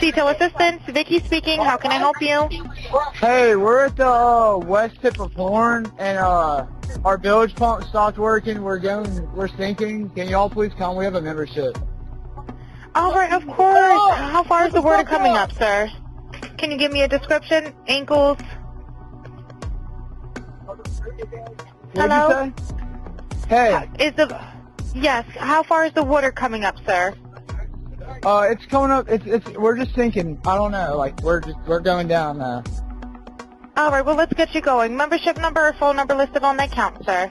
Detail assistance, Vicky speaking. How can I help you? Hey, we're at the west tip of Horn, and our bilge pump stopped working. We're sinking. Can y'all please come? We have a membership. All right, of course. How far is the water coming up, sir? Can you give me a description? Ankles? Hello? What'd you say? Hey. Yes. How far is the water coming up, sir? It's coming up. We're just sinking. I don't know. Like we're going down now. All right. Well, let's get you going. Membership number or phone number listed on that account, sir.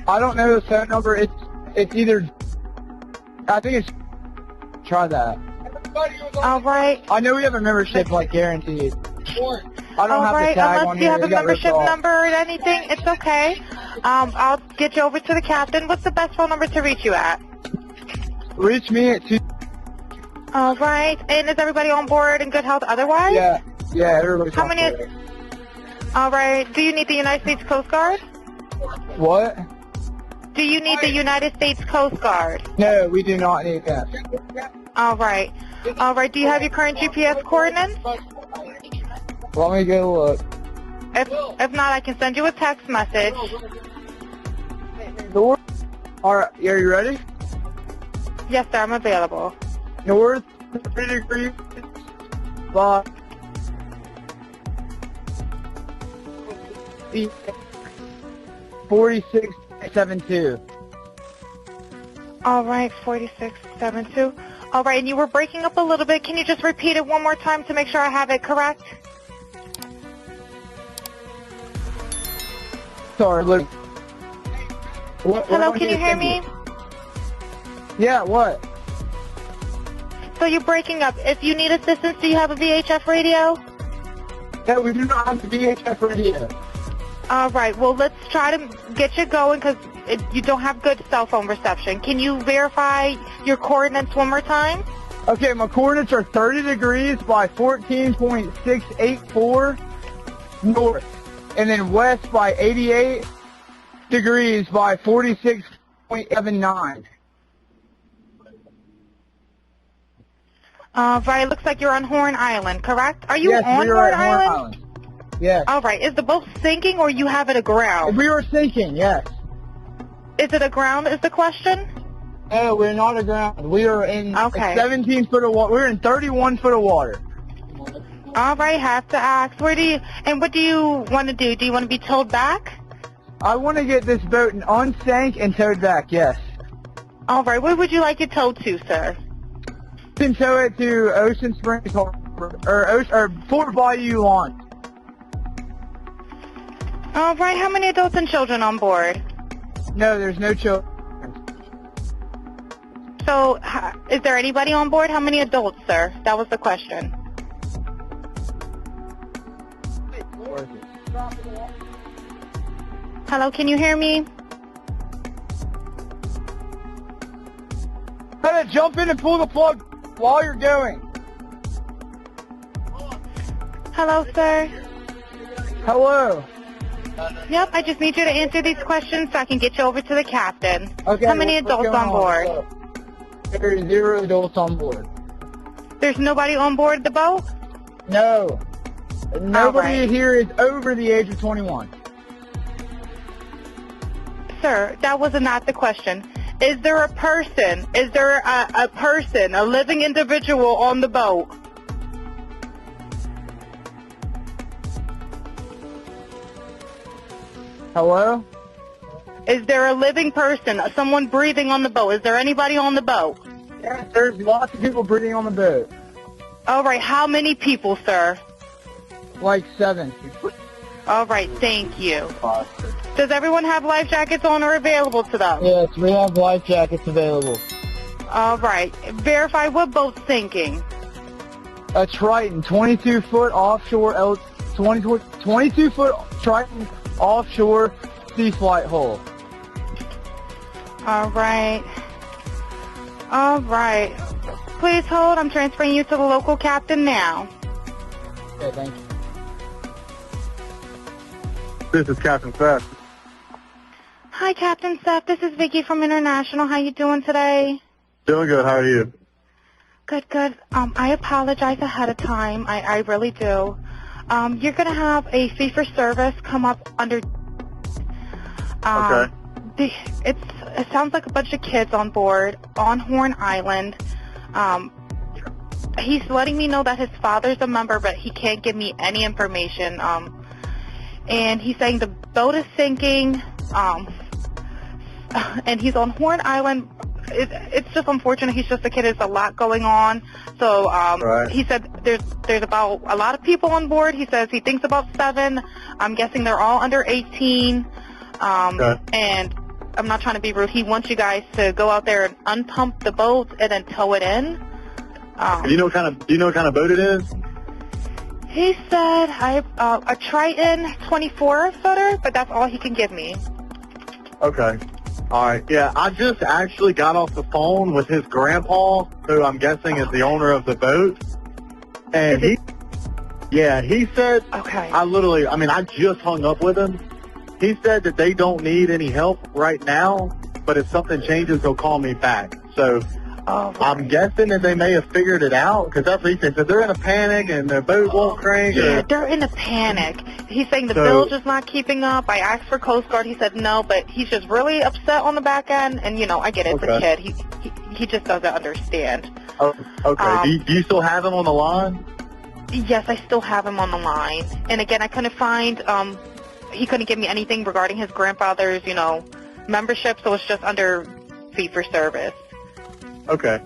I don't know the phone number. It's either. I think it's. Try that. All right. I know we have a membership, like guaranteed. I don't have the tag on Unless you here. have a membership number or anything, it's okay. I'll get you over to the captain. What's the best phone number to reach you at? Reach me at 2. All right. And is everybody on board in good health otherwise? Yeah, everybody's on board. All right. Do you need the United States Coast Guard? What? Do you need the United States Coast Guard? No, we do not need that. All right. All right. Do you have your current GPS coordinates? Let me go look. If not, I can send you a text message. North. Alright, are you ready? Yes, sir. I'm available. North 3 degrees. 4672. All right. 4672. All right. And you were breaking up a little bit. Can you just repeat it one more time to make sure I have it correct? Sorry, look. Hello, can you hear me? Yeah, what? So you're breaking up. If you need assistance, do you have a VHF radio? No, we do not have the VHF radio. All right. Well, let's try to get you going because you don't have good cell phone reception. Can you verify your coordinates one more time? Okay, my coordinates are 30 degrees by 14.684 north. And then west by 88 degrees by 46.79. Right, looks like you're on Horn Island, correct? Are you yes, on Horn Island? Yes. All right, is the boat sinking or you have it aground? We were sinking, yes. Is it aground is the question? No, we're not aground. We are in 17 foot of water. We're in 31 foot of water. All right, have to ask. What do you want to do? Do you want to be towed back? I want to get this boat unsank and towed back, yes. All right, where would you like it towed to, sir? You can tow it to Ocean Springs or Fort Bayou launch. All right, how many adults and children on board? No, there's no children. So, is there anybody on board? How many adults, sir? That was the question. Hello, can you hear me? Try to jump in and pull the plug while you're going. Hello, sir. Hello. Yep, I just need you to answer these questions so I can get you over to the captain. Okay. How many adults on board? There's 0 adults on board. There's nobody on board the boat? No. Nobody here is over the age of 21. Sir, that was not the question. Is there a person? Is there a person, a living individual on the boat? Hello? Is there a living person, someone breathing on the boat? Is there anybody on the boat? Yes, there's lots of people breathing on the boat. All right, how many people, sir? Like 7. All right, thank you. Does everyone have life jackets on or available to them? Yes, we have life jackets available. All right. Verify what boat's sinking. A Triton, 22 foot offshore, 22 foot Triton offshore sea flight hull. All right. All right. Please hold. I'm transferring you to the local captain now. Okay, thank you. This is Captain Seth. Hi, Captain Seth. This is Vicky from International. How you doing today? Doing good. How are you? Good, good. I apologize ahead of time. I really do. You're going to have a fee for service come up under... Okay. It sounds like a bunch of kids on board on Horn Island. He's letting me know that his father's a member, but he can't give me any information. And he's saying the boat is sinking, and he's on Horn Island. It's just unfortunate. He's just a kid. There's a lot going on. So Right. he said there's about a lot of people on board. He says he thinks about 7. I'm guessing they're all under 18. Okay. And I'm not trying to be rude. He wants you guys to go out there and unpump the boat and then tow it in. Do you know what kind of boat it is? He said a Triton 24-footer, but that's all he can give me. Okay. All right. Yeah, I just actually got off the phone with his grandpa, who I'm guessing is the owner of the boat, and he said, Okay. I just hung up with him. He said that they don't need any help right now, but if something changes, he'll call me back. So I'm guessing that they may have figured it out, because that's what he said. So they're in a panic and the boat won't crank. Yeah, they're in a panic. He's saying the bilge is not keeping up. I asked for Coast Guard. He said no, but he's just really upset on the back end. And, I get it. It's a kid. He just doesn't understand. Oh, okay. Do you still have him on the line? Yes, I still have him on the line. And, again, I couldn't find he couldn't give me anything regarding his grandfather's, membership, so it's just under fee for service. Okay.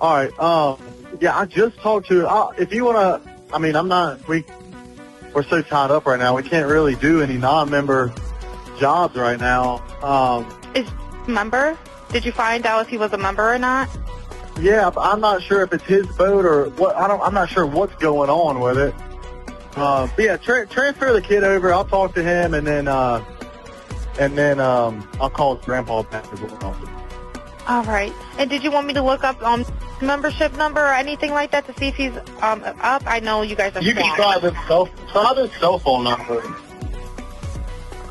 All right. Yeah, I just talked to, if you want to, we're so tied up right now. We can't really do any non-member jobs right now. Is member? Did you find out if he was a member or not? Yeah, I'm not sure if it's his boat or what. I'm not sure what's going on with it. But yeah, transfer the kid over. I'll talk to him, and then I'll call his grandpa back as well. All right. And did you want me to look up membership number or anything like that to see if he's up? I know you guys are You can swamped. try this cell phone number.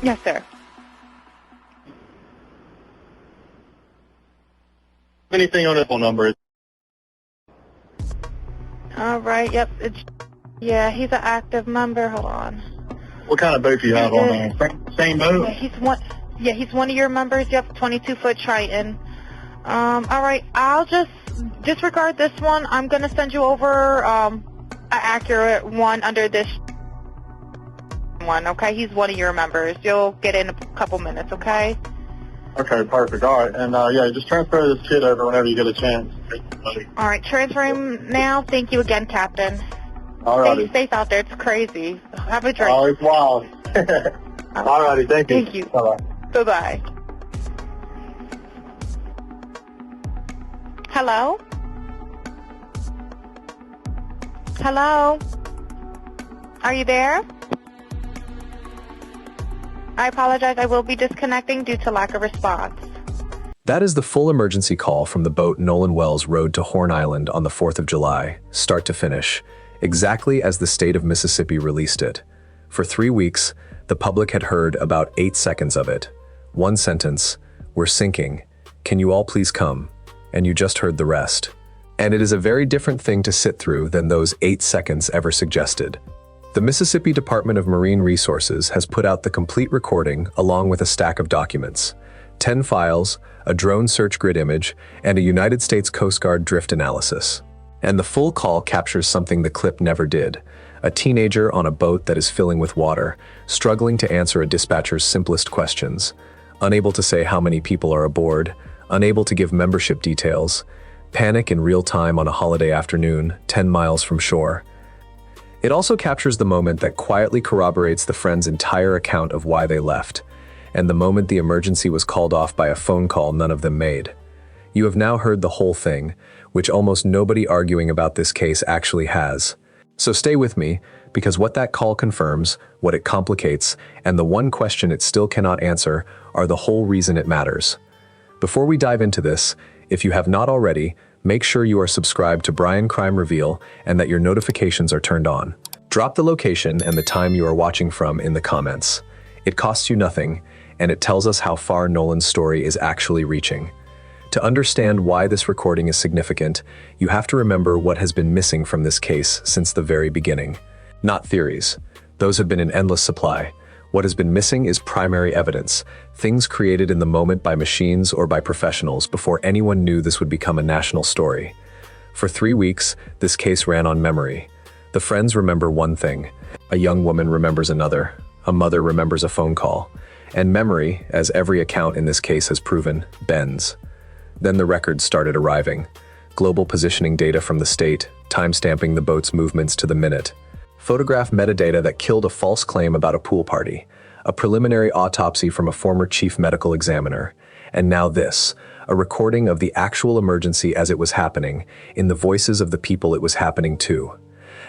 Yes, sir. Anything on this phone number? All right. Yep. He's an active member. Hold on. What kind of boat do you have on there? Same boat? Yeah, he's one of your members. Yep, 22-foot Triton. All right. I'll just disregard this one. I'm gonna send you over an accurate one under this one. Okay. He's one of your members. You'll get in a couple minutes. Okay. Okay, perfect. All right, and just transfer this kid over whenever you get a chance. All right, transfer him now. Thank you again, Captain. All righty. Stay safe out there. It's crazy. Have a drink. Oh, it's wild. All righty, thank you. Thank you. Bye-bye. Bye-bye. Hello? Hello? Are you there? I apologize. I will be disconnecting due to lack of response. That is the full emergency call from the boat Nolan Wells rowed to Horn Island on the 4th of July, start to finish, exactly as the state of Mississippi released it. For 3 weeks, the public had heard about 8 seconds of it. One sentence, "We're sinking. Can you all please come?" And you just heard the rest. And it is a very different thing to sit through than those 8 seconds ever suggested. The Mississippi Department of Marine Resources has put out the complete recording along with a stack of documents, 10 files, a drone search grid image, and a United States Coast Guard drift analysis. And the full call captures something the clip never did: a teenager on a boat that is filling with water, struggling to answer a dispatcher's simplest questions, unable to say how many people are aboard, unable to give membership details, panic in real time on a holiday afternoon, 10 miles from shore. It also captures the moment that quietly corroborates the friend's entire account of why they left, and the moment the emergency was called off by a phone call none of them made. You have now heard the whole thing, which almost nobody arguing about this case actually has. So stay with me, because what that call confirms, what it complicates, and the one question it still cannot answer are the whole reason it matters. Before we dive into this, if you have not already, make sure you are subscribed to Brian Crime Reveal and that your notifications are turned on. Drop the location and the time you are watching from in the comments. It costs you nothing, and it tells us how far Nolan's story is actually reaching. To understand why this recording is significant, you have to remember what has been missing from this case since the very beginning. Not theories. Those have been in endless supply. What has been missing is primary evidence, things created in the moment by machines or by professionals before anyone knew this would become a national story. For 3 weeks, this case ran on memory. The friends remember one thing. A young woman remembers another. A mother remembers a phone call. And memory, as every account in this case has proven, bends. Then the records started arriving. Global positioning data from the state, timestamping the boat's movements to the minute. Photograph metadata that killed a false claim about a pool party. A preliminary autopsy from a former chief medical examiner. And now this, a recording of the actual emergency as it was happening, in the voices of the people it was happening to.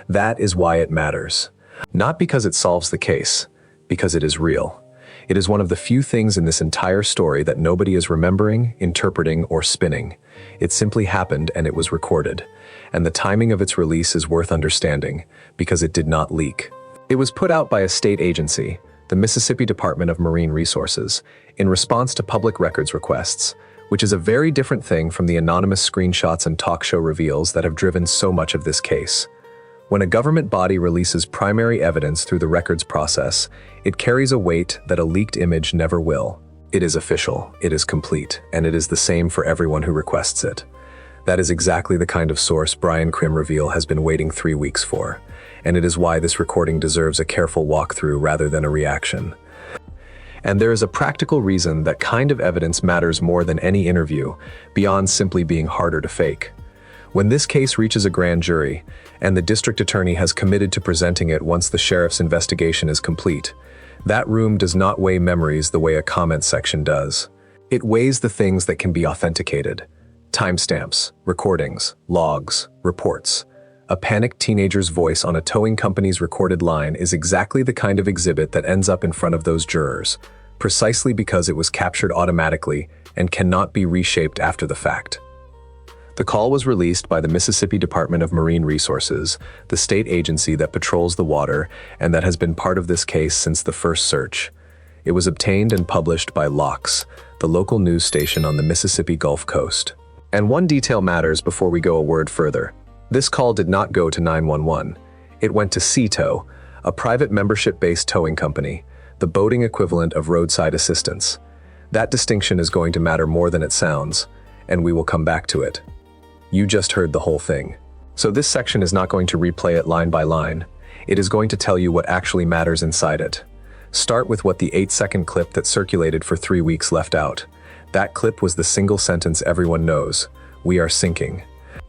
That is why it matters. Not because it solves the case, because it is real. It is one of the few things in this entire story that nobody is remembering, interpreting, or spinning. It simply happened and it was recorded. And the timing of its release is worth understanding, because it did not leak. It was put out by a state agency, the Mississippi Department of Marine Resources, in response to public records requests, which is a very different thing from the anonymous screenshots and talk show reveals that have driven so much of this case. When a government body releases primary evidence through the records process, it carries a weight that a leaked image never will. It is official, it is complete, and it is the same for everyone who requests it. That is exactly the kind of source Brian Krim Reveal has been waiting 3 weeks for, and it is why this recording deserves a careful walkthrough rather than a reaction. And there is a practical reason that kind of evidence matters more than any interview, beyond simply being harder to fake. When this case reaches a grand jury, and the district attorney has committed to presenting it once the sheriff's investigation is complete, that room does not weigh memories the way a comment section does. It weighs the things that can be authenticated. Timestamps, recordings, logs, reports. A panicked teenager's voice on a towing company's recorded line is exactly the kind of exhibit that ends up in front of those jurors, precisely because it was captured automatically and cannot be reshaped after the fact. The call was released by the Mississippi Department of Marine Resources, the state agency that patrols the water and that has been part of this case since the first search. It was obtained and published by LOX, the local news station on the Mississippi Gulf Coast. And one detail matters before we go a word further. This call did not go to 911. It went to C-Tow, a private membership-based towing company, the boating equivalent of roadside assistance. That distinction is going to matter more than it sounds, and we will come back to it. You just heard the whole thing. So this section is not going to replay it line by line. It is going to tell you what actually matters inside it. Start with what the 8-second clip that circulated for 3 weeks left out. That clip was the single sentence everyone knows. We are sinking.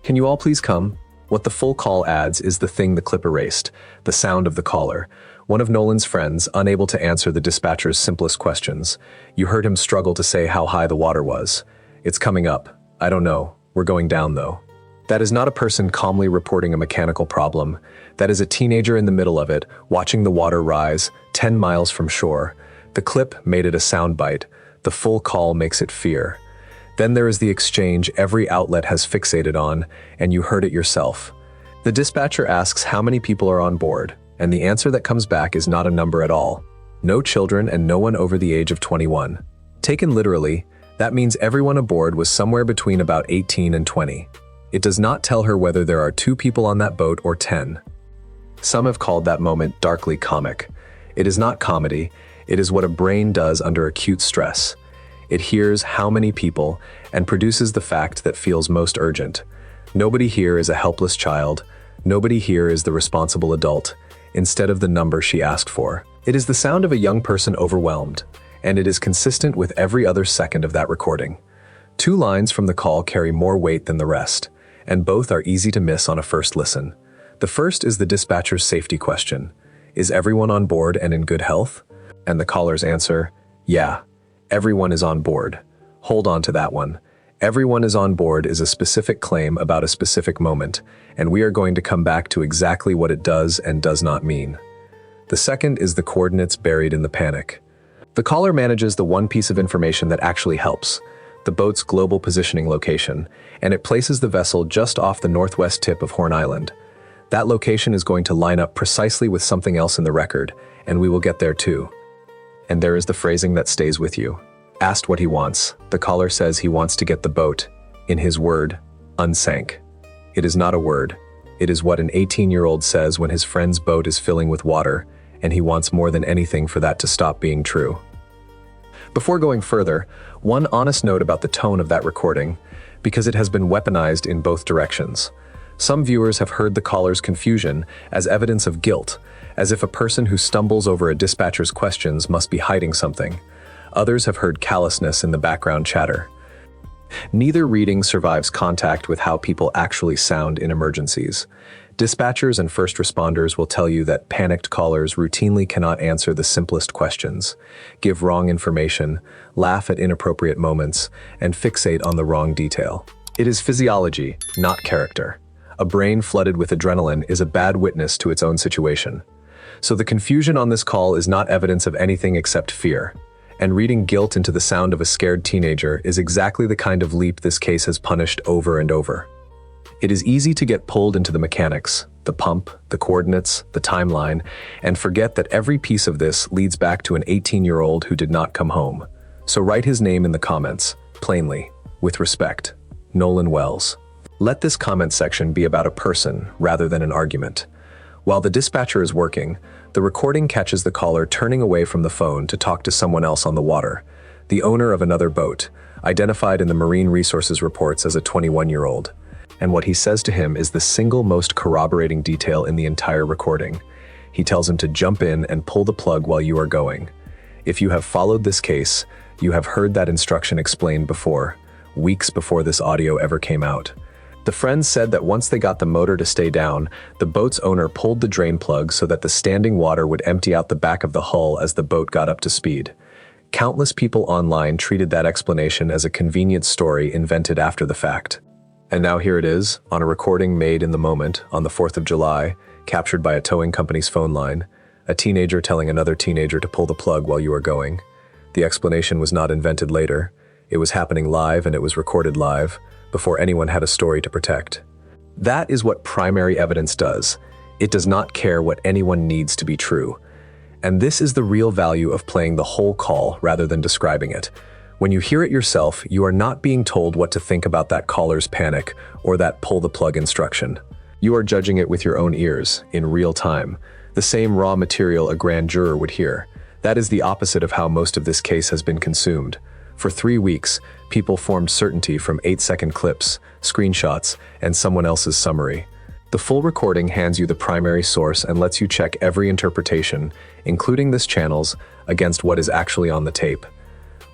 Can you all please come? What the full call adds is the thing the clip erased, the sound of the caller. One of Nolan's friends, unable to answer the dispatcher's simplest questions. You heard him struggle to say how high the water was. It's coming up. I don't know. We're going down though. That is not a person calmly reporting a mechanical problem. That is a teenager in the middle of it, watching the water rise, 10 miles from shore. The clip made it a soundbite. The full call makes it fear. Then there is the exchange every outlet has fixated on, and you heard it yourself. The dispatcher asks how many people are on board, and the answer that comes back is not a number at all. No children and no one over the age of 21. Taken literally, that means everyone aboard was somewhere between about 18 and 20. It does not tell her whether there are 2 people on that boat or 10. Some have called that moment darkly comic. It is not comedy, it is what a brain does under acute stress. It hears how many people and produces the fact that feels most urgent. Nobody here is a helpless child. Nobody here is the responsible adult, instead of the number she asked for. It is the sound of a young person overwhelmed, and it is consistent with every other second of that recording. 2 lines from the call carry more weight than the rest, and both are easy to miss on a first listen. The first is the dispatcher's safety question. Is everyone on board and in good health? And the caller's answer, yeah, everyone is on board. Hold on to that one. Everyone is on board is a specific claim about a specific moment, and we are going to come back to exactly what it does and does not mean. The second is the coordinates buried in the panic. The caller manages the one piece of information that actually helps, the boat's global positioning location, and it places the vessel just off the northwest tip of Horn Island. That location is going to line up precisely with something else in the record, and we will get there too. And there is the phrasing that stays with you. Asked what he wants, the caller says he wants to get the boat, in his word, unsank. It is not a word. It is what an 18-year-old says when his friend's boat is filling with water, and he wants more than anything for that to stop being true. Before going further, one honest note about the tone of that recording, because it has been weaponized in both directions. Some viewers have heard the caller's confusion as evidence of guilt, as if a person who stumbles over a dispatcher's questions must be hiding something. Others have heard callousness in the background chatter. Neither reading survives contact with how people actually sound in emergencies. Dispatchers and first responders will tell you that panicked callers routinely cannot answer the simplest questions, give wrong information, laugh at inappropriate moments, and fixate on the wrong detail. It is physiology, not character. A brain flooded with adrenaline is a bad witness to its own situation. So the confusion on this call is not evidence of anything except fear. And reading guilt into the sound of a scared teenager is exactly the kind of leap this case has punished over and over. It is easy to get pulled into the mechanics, the pump, the coordinates, the timeline, and forget that every piece of this leads back to an 18-year-old who did not come home. So write his name in the comments, plainly, with respect, Nolan Wells. Let this comment section be about a person rather than an argument. While the dispatcher is working, the recording catches the caller turning away from the phone to talk to someone else on the water, the owner of another boat, identified in the Marine Resources reports as a 21-year-old. And what he says to him is the single most corroborating detail in the entire recording. He tells him to jump in and pull the plug while you are going. If you have followed this case, you have heard that instruction explained before, weeks before this audio ever came out. The friends said that once they got the motor to stay down, the boat's owner pulled the drain plug so that the standing water would empty out the back of the hull as the boat got up to speed. Countless people online treated that explanation as a convenient story invented after the fact. And now here it is, on a recording made in the moment, on the 4th of July, captured by a towing company's phone line, a teenager telling another teenager to pull the plug while you are going. The explanation was not invented later. It was happening live and it was recorded live, before anyone had a story to protect. That is what primary evidence does. It does not care what anyone needs to be true. And this is the real value of playing the whole call rather than describing it. When you hear it yourself, you are not being told what to think about that caller's panic or that pull the plug instruction. You are judging it with your own ears, in real time, the same raw material a grand juror would hear. That is the opposite of how most of this case has been consumed. For 3 weeks, people formed certainty from 8-second clips, screenshots, and someone else's summary. The full recording hands you the primary source and lets you check every interpretation, including this channel's, against what is actually on the tape.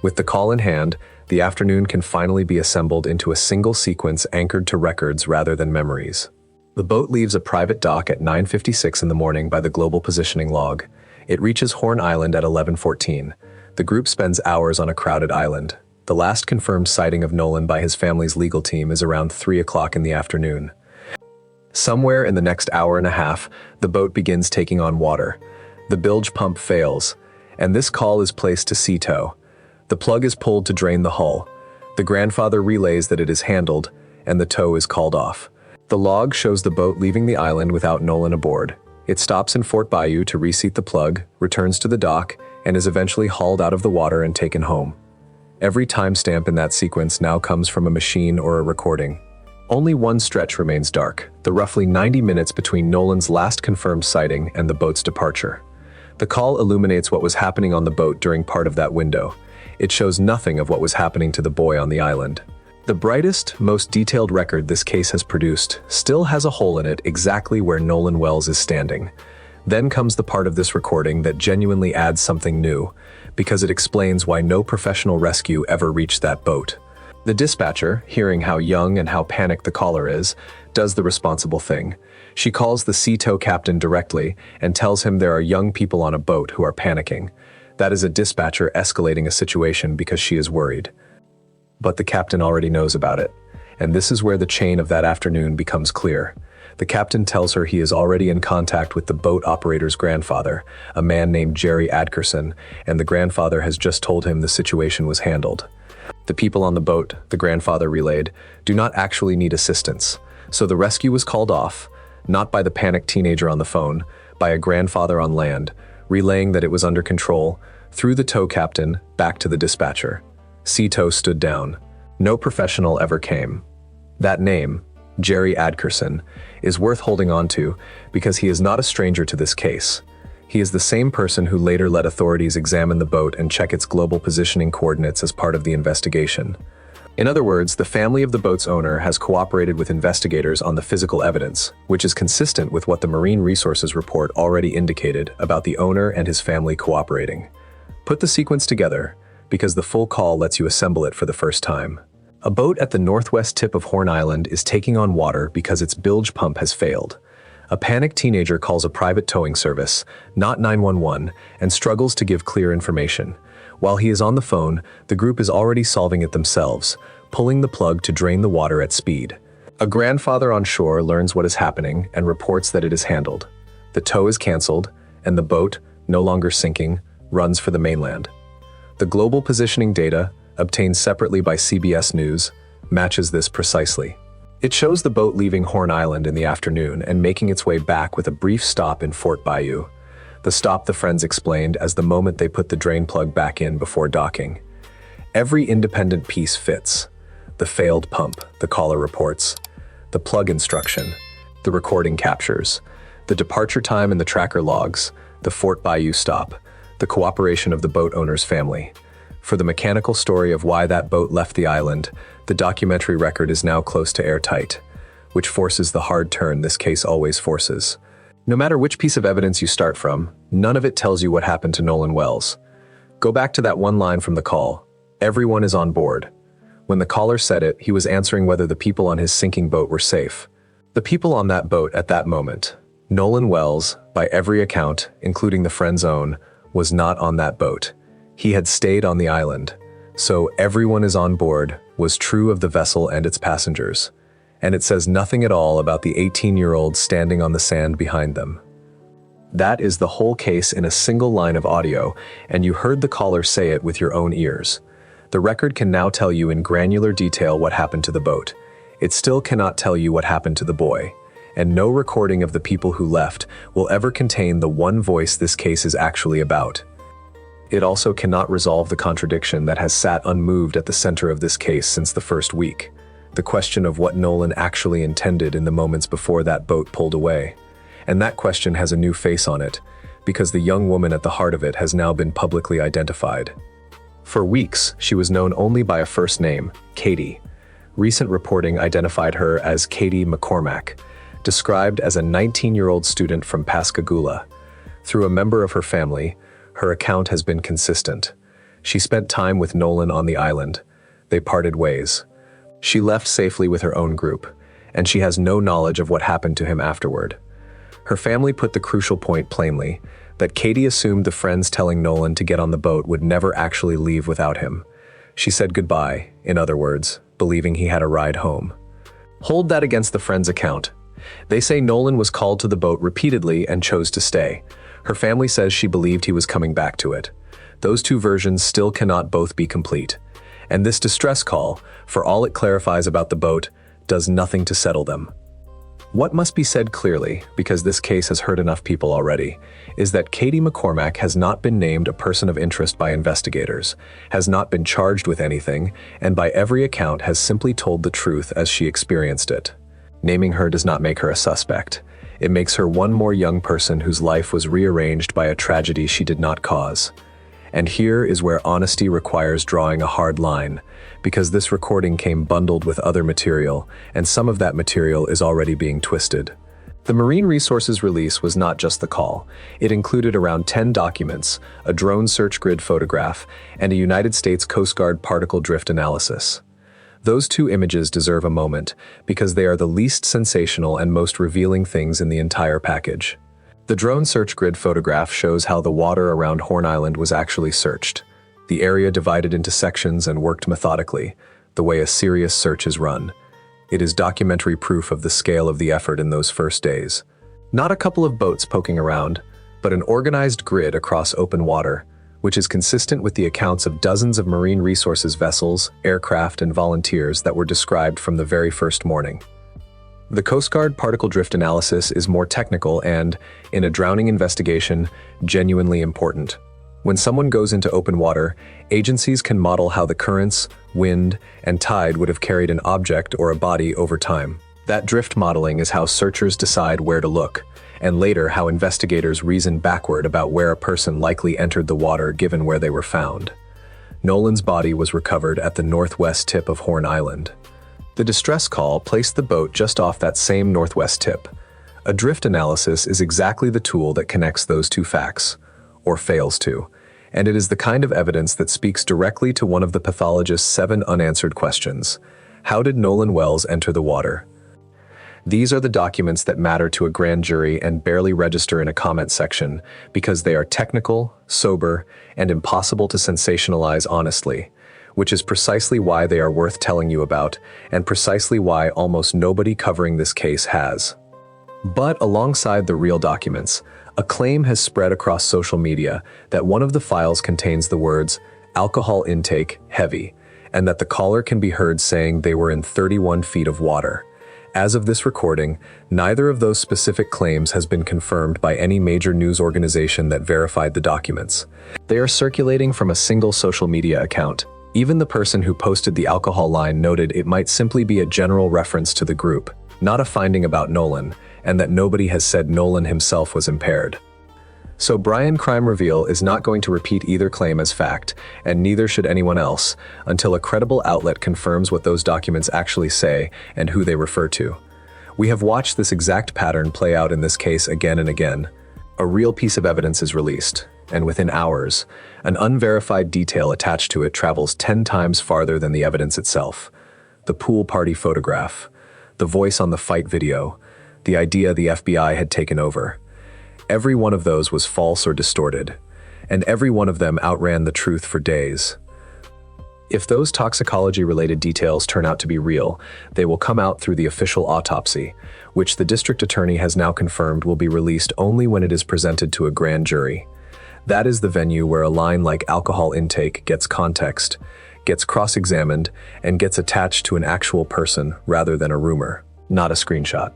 With the call in hand, the afternoon can finally be assembled into a single sequence anchored to records rather than memories. The boat leaves a private dock at 9:56 in the morning by the global positioning log. It reaches Horn Island at 11:14. The group spends hours on a crowded island. The last confirmed sighting of Nolan by his family's legal team is around 3 o'clock in the afternoon. Somewhere in the next hour and a half, the boat begins taking on water. The bilge pump fails, and this call is placed to sea tow. The plug is pulled to drain the hull. The grandfather relays that it is handled, and the tow is called off. The log shows the boat leaving the island without Nolan aboard. It stops in Fort Bayou to reseat the plug, returns to the dock, and is eventually hauled out of the water and taken home. Every timestamp in that sequence now comes from a machine or a recording. Only one stretch remains dark, the roughly 90 minutes between Nolan's last confirmed sighting and the boat's departure. The call illuminates what was happening on the boat during part of that window. It shows nothing of what was happening to the boy on the island. The brightest, most detailed record this case has produced still has a hole in it exactly where Nolan Wells is standing. Then comes the part of this recording that genuinely adds something new, because it explains why no professional rescue ever reached that boat. The dispatcher, hearing how young and how panicked the caller is, does the responsible thing. She calls the sea tow captain directly and tells him there are young people on a boat who are panicking. That is a dispatcher escalating a situation because she is worried. But the captain already knows about it, and this is where the chain of that afternoon becomes clear. The captain tells her he is already in contact with the boat operator's grandfather, a man named Jerry Adkerson, and the grandfather has just told him the situation was handled. The people on the boat, the grandfather relayed, do not actually need assistance, so the rescue was called off, not by the panicked teenager on the phone, by a grandfather on land, relaying that it was under control, through the tow captain, back to the dispatcher. Cito stood down. No professional ever came. That name, Jerry Adkerson, is worth holding on to because he is not a stranger to this case. He is the same person who later let authorities examine the boat and check its global positioning coordinates as part of the investigation. In other words, the family of the boat's owner has cooperated with investigators on the physical evidence, which is consistent with what the Marine Resources report already indicated about the owner and his family cooperating. Put the sequence together, because the full call lets you assemble it for the first time. A boat at the northwest tip of Horn Island is taking on water because its bilge pump has failed. A panicked teenager calls a private towing service, not 911, and struggles to give clear information. While he is on the phone, the group is already solving it themselves, pulling the plug to drain the water at speed. A grandfather on shore learns what is happening and reports that it is handled. The tow is canceled, and the boat, no longer sinking, runs for the mainland. The global positioning data, obtained separately by CBS News, matches this precisely. It shows the boat leaving Horn Island in the afternoon and making its way back with a brief stop in Fort Bayou. The stop the friends explained as the moment they put the drain plug back in before docking. Every independent piece fits. The failed pump, the caller reports. The plug instruction, the recording captures. The departure time in the tracker logs, the Fort Bayou stop, the cooperation of the boat owner's family. For the mechanical story of why that boat left the island, the documentary record is now close to airtight, which forces the hard turn this case always forces. No matter which piece of evidence you start from, none of it tells you what happened to Nolan Wells. Go back to that one line from the call. Everyone is on board. When the caller said it, he was answering whether the people on his sinking boat were safe. The people on that boat at that moment, Nolan Wells, by every account, including the friend's own, was not on that boat. He had stayed on the island. So everyone is on board was true of the vessel and its passengers. And it says nothing at all about the 18-year-old standing on the sand behind them. That is the whole case in a single line of audio, and you heard the caller say it with your own ears. The record can now tell you in granular detail what happened to the boat. It still cannot tell you what happened to the boy. And no recording of the people who left will ever contain the one voice this case is actually about. It also cannot resolve the contradiction that has sat unmoved at the center of this case since the first week. The question of what Nolan actually intended in the moments before that boat pulled away. And that question has a new face on it, because the young woman at the heart of it has now been publicly identified. For weeks, she was known only by a first name, Katie. Recent reporting identified her as Katie McCormack, described as a 19-year-old student from Pascagoula. Through a member of her family, her account has been consistent. She spent time with Nolan on the island. They parted ways. She left safely with her own group, and she has no knowledge of what happened to him afterward. Her family put the crucial point plainly, that Katie assumed the friends telling Nolan to get on the boat would never actually leave without him. She said goodbye, in other words, believing he had a ride home. Hold that against the friends' account. They say Nolan was called to the boat repeatedly and chose to stay. Her family says she believed he was coming back to it. Those two versions still cannot both be complete. And this distress call, for all it clarifies about the boat, does nothing to settle them. What must be said clearly, because this case has hurt enough people already, is that Katie McCormack has not been named a person of interest by investigators, has not been charged with anything, and by every account has simply told the truth as she experienced it. Naming her does not make her a suspect. It makes her one more young person whose life was rearranged by a tragedy she did not cause. And here is where honesty requires drawing a hard line, because this recording came bundled with other material, and some of that material is already being twisted. The Marine Resources release was not just the call. It included around 10 documents, a drone search grid photograph, and a United States Coast Guard particle drift analysis. Those two images deserve a moment, because they are the least sensational and most revealing things in the entire package. The drone search grid photograph shows how the water around Horn Island was actually searched. The area divided into sections and worked methodically, the way a serious search is run. It is documentary proof of the scale of the effort in those first days. Not a couple of boats poking around, but an organized grid across open water, which is consistent with the accounts of dozens of Marine Resources vessels, aircraft, and volunteers that were described from the very first morning. The Coast Guard particle drift analysis is more technical and, in a drowning investigation, genuinely important. When someone goes into open water, agencies can model how the currents, wind, and tide would have carried an object or a body over time. That drift modeling is how searchers decide where to look, and later how investigators reason backward about where a person likely entered the water given where they were found. Nolan's body was recovered at the northwest tip of Horn Island. The distress call placed the boat just off that same northwest tip. A drift analysis is exactly the tool that connects those two facts, or fails to, and it is the kind of evidence that speaks directly to one of the pathologist's 7 unanswered questions. How did Nolan Wells enter the water? These are the documents that matter to a grand jury and barely register in a comment section because they are technical, sober, and impossible to sensationalize honestly, which is precisely why they are worth telling you about, and precisely why almost nobody covering this case has. But alongside the real documents, a claim has spread across social media that one of the files contains the words, "alcohol intake, heavy," and that the caller can be heard saying they were in 31 feet of water. As of this recording, neither of those specific claims has been confirmed by any major news organization that verified the documents. They are circulating from a single social media account. Even the person who posted the alcohol line noted it might simply be a general reference to the group, not a finding about Nolan, and that nobody has said Nolan himself was impaired. So Brian Crime Reveal is not going to repeat either claim as fact, and neither should anyone else, until a credible outlet confirms what those documents actually say and who they refer to. We have watched this exact pattern play out in this case again and again. A real piece of evidence is released, and within hours, an unverified detail attached to it travels 10 times farther than the evidence itself. The pool party photograph, the voice on the fight video, the idea the FBI had taken over. Every one of those was false or distorted, and every one of them outran the truth for days. If those toxicology-related details turn out to be real, they will come out through the official autopsy, which the district attorney has now confirmed will be released only when it is presented to a grand jury. That is the venue where a line like alcohol intake gets context, gets cross-examined, and gets attached to an actual person rather than a rumor, not a screenshot.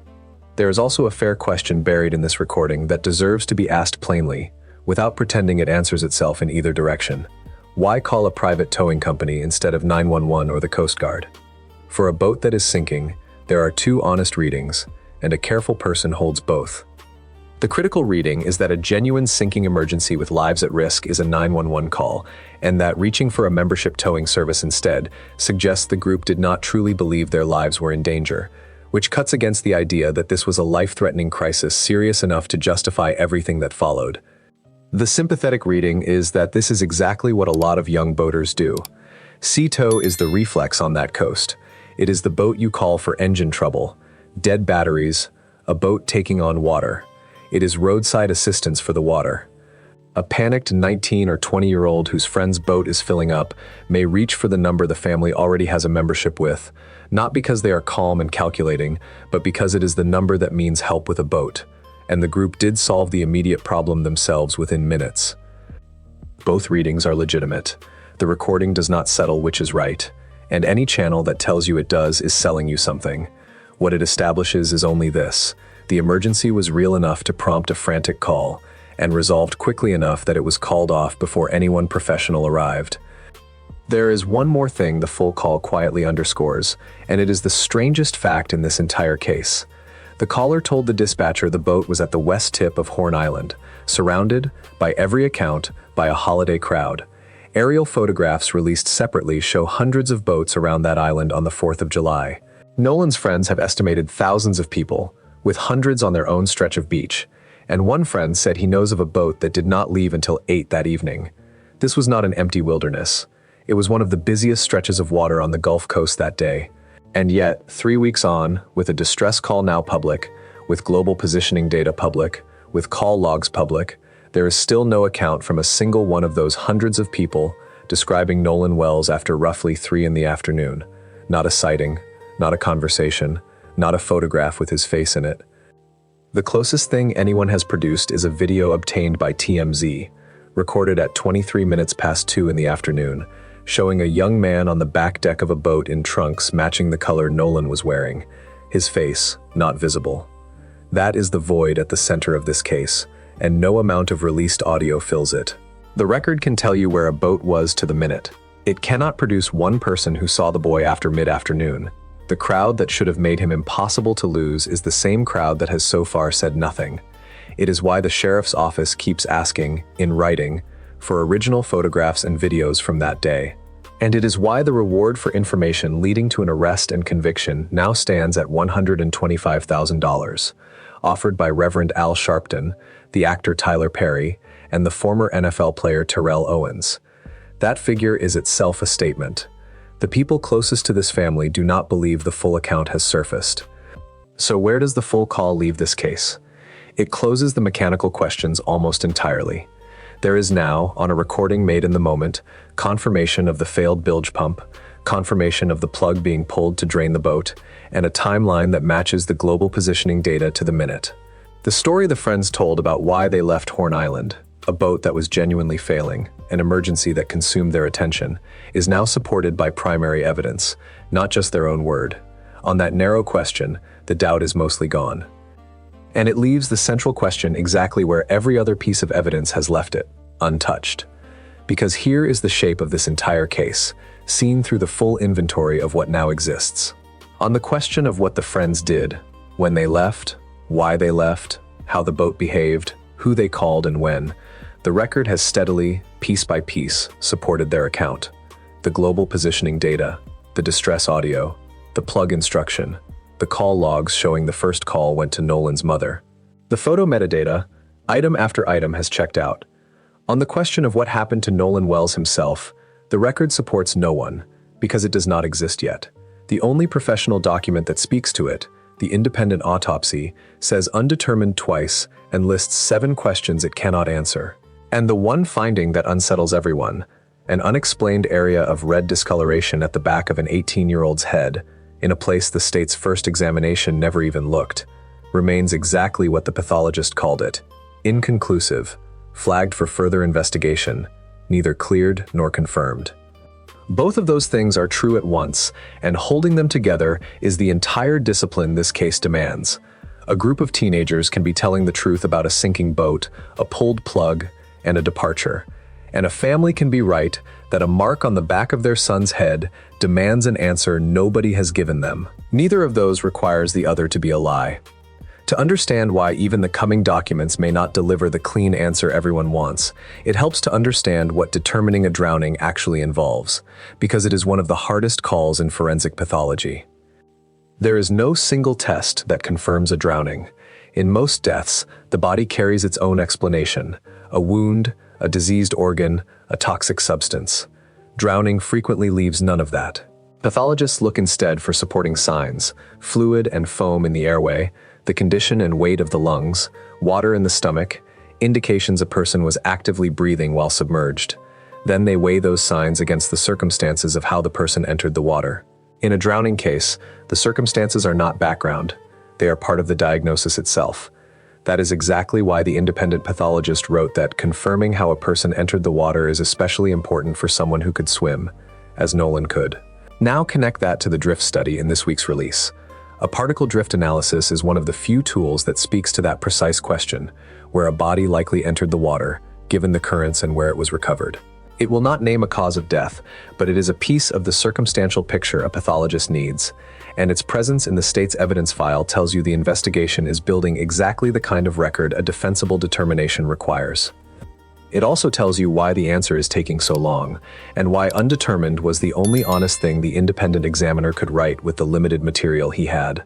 There is also a fair question buried in this recording that deserves to be asked plainly, without pretending it answers itself in either direction. Why call a private towing company instead of 911 or the Coast Guard? For a boat that is sinking, there are 2 honest readings, and a careful person holds both. The critical reading is that a genuine sinking emergency with lives at risk is a 911 call, and that reaching for a membership towing service instead suggests the group did not truly believe their lives were in danger, which cuts against the idea that this was a life-threatening crisis serious enough to justify everything that followed. The sympathetic reading is that this is exactly what a lot of young boaters do. Sea tow is the reflex on that coast. It is the boat you call for engine trouble, dead batteries, a boat taking on water. It is roadside assistance for the water. A panicked 19 or 20-year-old whose friend's boat is filling up may reach for the number the family already has a membership with, not because they are calm and calculating, but because it is the number that means help with a boat, and the group did solve the immediate problem themselves within minutes. Both readings are legitimate. The recording does not settle which is right, and any channel that tells you it does is selling you something. What it establishes is only this: the emergency was real enough to prompt a frantic call, and resolved quickly enough that it was called off before anyone professional arrived. There is one more thing the full call quietly underscores, and it is the strangest fact in this entire case. The caller told the dispatcher the boat was at the west tip of Horn Island, surrounded, by every account, by a holiday crowd. Aerial photographs released separately show hundreds of boats around that island on the 4th of July. Nolan's friends have estimated thousands of people, with hundreds on their own stretch of beach, and one friend said he knows of a boat that did not leave until 8 that evening. This was not an empty wilderness. It was one of the busiest stretches of water on the Gulf Coast that day. And yet, 3 weeks on, with a distress call now public, with global positioning data public, with call logs public, there is still no account from a single one of those hundreds of people describing Nolan Wells after roughly 3 in the afternoon. Not a sighting, not a conversation, not a photograph with his face in it. The closest thing anyone has produced is a video obtained by TMZ, recorded at 23 minutes past 2 in the afternoon, showing a young man on the back deck of a boat in trunks matching the color Nolan was wearing, his face not visible. That is the void at the center of this case, and no amount of released audio fills it. The record can tell you where a boat was to the minute. It cannot produce one person who saw the boy after mid-afternoon. The crowd that should have made him impossible to lose is the same crowd that has so far said nothing. It is why the sheriff's office keeps asking, in writing, for original photographs and videos from that day. And it is why the reward for information leading to an arrest and conviction now stands at $125,000, offered by Reverend Al Sharpton, the actor Tyler Perry, and the former NFL player Terrell Owens. That figure is itself a statement. The people closest to this family do not believe the full account has surfaced. So where does the full call leave this case? It closes the mechanical questions almost entirely. There is now, on a recording made in the moment, confirmation of the failed bilge pump, confirmation of the plug being pulled to drain the boat, and a timeline that matches the global positioning data to the minute. The story the friends told about why they left Horn Island, a boat that was genuinely failing, an emergency that consumed their attention, is now supported by primary evidence, not just their own word. On that narrow question, the doubt is mostly gone. And it leaves the central question exactly where every other piece of evidence has left it, untouched. Because here is the shape of this entire case, seen through the full inventory of what now exists. On the question of what the friends did, when they left, why they left, how the boat behaved, who they called and when, the record has steadily, piece by piece, supported their account. The global positioning data, the distress audio, the plug instruction, the call logs showing the first call went to Nolan's mother. The photo metadata, item after item, has checked out. On the question of what happened to Nolan Wells himself, the record supports no one, because it does not exist yet. The only professional document that speaks to it, the independent autopsy, says undetermined twice and lists 7 questions it cannot answer. And the one finding that unsettles everyone, an unexplained area of red discoloration at the back of an 18-year-old's head, in a place the state's first examination never even looked, remains exactly what the pathologist called it: inconclusive, flagged for further investigation, neither cleared nor confirmed. Both of those things are true at once, and holding them together is the entire discipline this case demands. A group of teenagers can be telling the truth about a sinking boat, a pulled plug, and a departure. And a family can be right that a mark on the back of their son's head demands an answer nobody has given them. Neither of those requires the other to be a lie. To understand why even the coming documents may not deliver the clean answer everyone wants, it helps to understand what determining a drowning actually involves, because it is one of the hardest calls in forensic pathology. There is no single test that confirms a drowning. In most deaths, the body carries its own explanation: a wound, a diseased organ, a toxic substance. Drowning frequently leaves none of that. Pathologists look instead for supporting signs: fluid and foam in the airway, the condition and weight of the lungs, water in the stomach, indications a person was actively breathing while submerged. Then they weigh those signs against the circumstances of how the person entered the water. In a drowning case, the circumstances are not background. They are part of the diagnosis itself. That is exactly why the independent pathologist wrote that confirming how a person entered the water is especially important for someone who could swim, as Nolan could. Now connect that to the drift study in this week's release. A particle drift analysis is one of the few tools that speaks to that precise question, where a body likely entered the water, given the currents and where it was recovered. It will not name a cause of death, but it is a piece of the circumstantial picture a pathologist needs, and its presence in the state's evidence file tells you the investigation is building exactly the kind of record a defensible determination requires. It also tells you why the answer is taking so long, and why undetermined was the only honest thing the independent examiner could write with the limited material he had.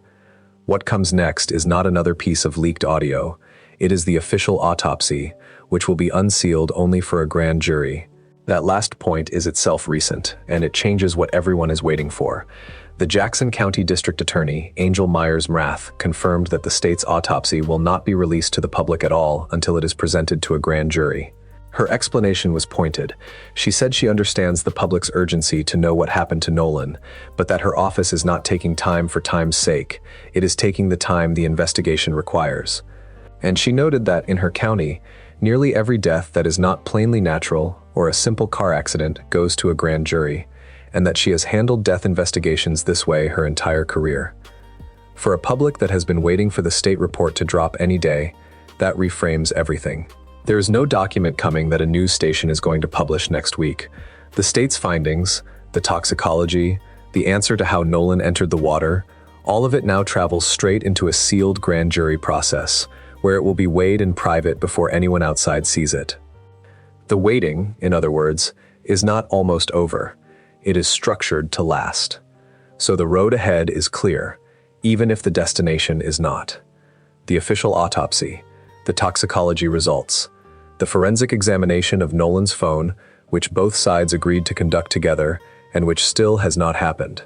What comes next is not another piece of leaked audio. It is the official autopsy, which will be unsealed only for a grand jury. That last point is itself recent, and it changes what everyone is waiting for. The Jackson County District Attorney, Angel Myers-Mrath, confirmed that the state's autopsy will not be released to the public at all until it is presented to a grand jury. Her explanation was pointed. She said she understands the public's urgency to know what happened to Nolan, but that her office is not taking time for time's sake. It is taking the time the investigation requires. And she noted that, in her county, nearly every death that is not plainly natural or a simple car accident goes to a grand jury, and that she has handled death investigations this way her entire career. For a public that has been waiting for the state report to drop any day, that reframes everything. There is no document coming that a news station is going to publish next week. The state's findings, the toxicology, the answer to how Nolan entered the water, all of it now travels straight into a sealed grand jury process, where it will be weighed in private before anyone outside sees it. The waiting, in other words, is not almost over. It is structured to last. So the road ahead is clear, even if the destination is not. The official autopsy, the toxicology results, the forensic examination of Nolan's phone, which both sides agreed to conduct together, and which still has not happened.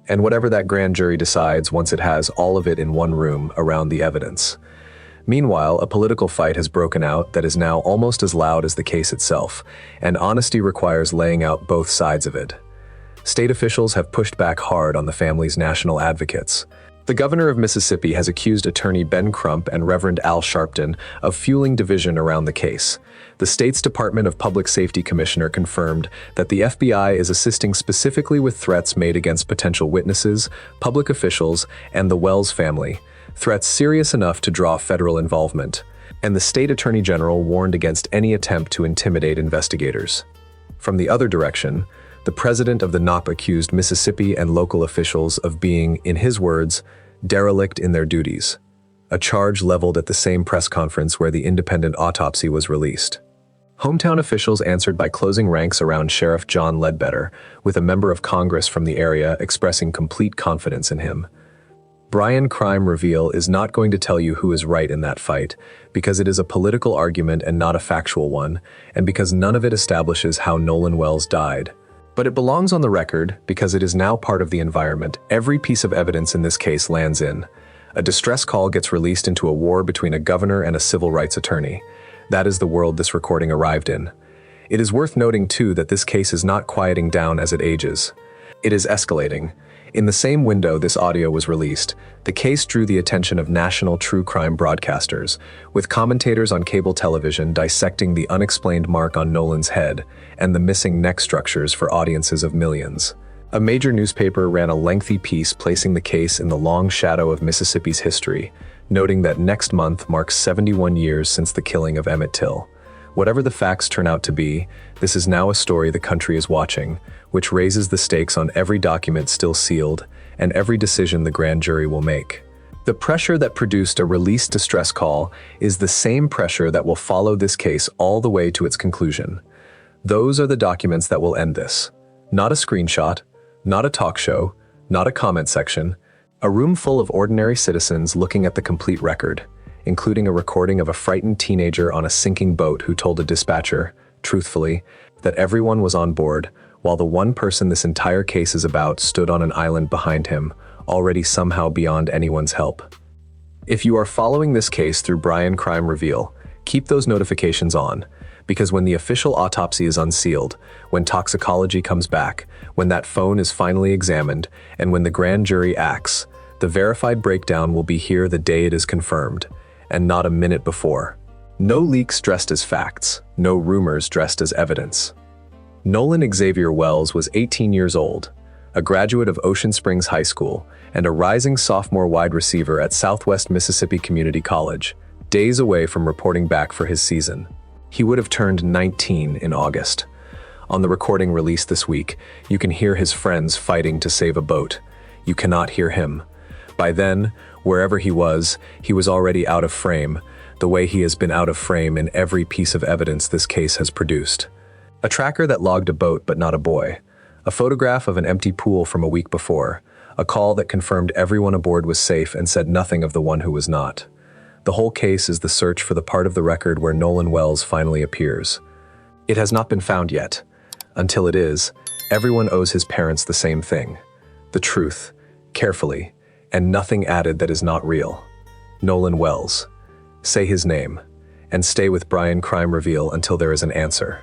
And whatever that grand jury decides once it has all of it in one room around the evidence. Meanwhile, a political fight has broken out that is now almost as loud as the case itself, and honesty requires laying out both sides of it. State officials have pushed back hard on the family's national advocates. The governor of Mississippi has accused attorney Ben Crump and Reverend Al Sharpton of fueling division around the case. The state's Department of Public Safety Commissioner confirmed that the FBI is assisting specifically with threats made against potential witnesses, public officials, and the Wells family, threats serious enough to draw federal involvement. And the state attorney general warned against any attempt to intimidate investigators. From the other direction, the president of the NOP accused Mississippi and local officials of being, in his words, derelict in their duties, a charge leveled at the same press conference where the independent autopsy was released. Hometown officials answered by closing ranks around Sheriff John Ledbetter, with a member of Congress from the area expressing complete confidence in him. Brian Crime Reveal is not going to tell you who is right in that fight, because it is a political argument and not a factual one, and because none of it establishes how Nolan Wells died. But it belongs on the record because it is now part of the environment every piece of evidence in this case lands in. A distress call gets released into a war between a governor and a civil rights attorney. That is the world this recording arrived in. It is worth noting too that this case is not quieting down as it ages. It is escalating. In the same window this audio was released, the case drew the attention of national true crime broadcasters, with commentators on cable television dissecting the unexplained mark on Nolan's head and the missing neck structures for audiences of millions. A major newspaper ran a lengthy piece placing the case in the long shadow of Mississippi's history, noting that next month marks 71 years since the killing of Emmett Till. Whatever the facts turn out to be, this is now a story the country is watching, which raises the stakes on every document still sealed and every decision the grand jury will make. The pressure that produced a released distress call is the same pressure that will follow this case all the way to its conclusion. Those are the documents that will end this. Not a screenshot, not a talk show, not a comment section, a room full of ordinary citizens looking at the complete record, including a recording of a frightened teenager on a sinking boat who told a dispatcher, truthfully, that everyone was on board, while the one person this entire case is about stood on an island behind him, already somehow beyond anyone's help. If you are following this case through Brian Crime Reveal, keep those notifications on, because when the official autopsy is unsealed, when toxicology comes back, when that phone is finally examined, and when the grand jury acts, the verified breakdown will be here the day it is confirmed, and not a minute before. No leaks dressed as facts, no rumors dressed as evidence. Nolan Xavier Wells was 18 years old, a graduate of Ocean Springs High School, and a rising sophomore wide receiver at Southwest Mississippi Community College, days away from reporting back for his season. He would have turned 19 in August. On the recording released this week, you can hear his friends fighting to save a boat. You cannot hear him. By then, wherever he was already out of frame, the way he has been out of frame in every piece of evidence this case has produced. A tracker that logged a boat but not a boy. A photograph of an empty pool from a week before. A call that confirmed everyone aboard was safe and said nothing of the one who was not. The whole case is the search for the part of the record where Nolan Wells finally appears. It has not been found yet. Until it is, everyone owes his parents the same thing. The truth, carefully, and nothing added that is not real. Nolan Wells. Say his name, and stay with Brian Crime Reveal until there is an answer.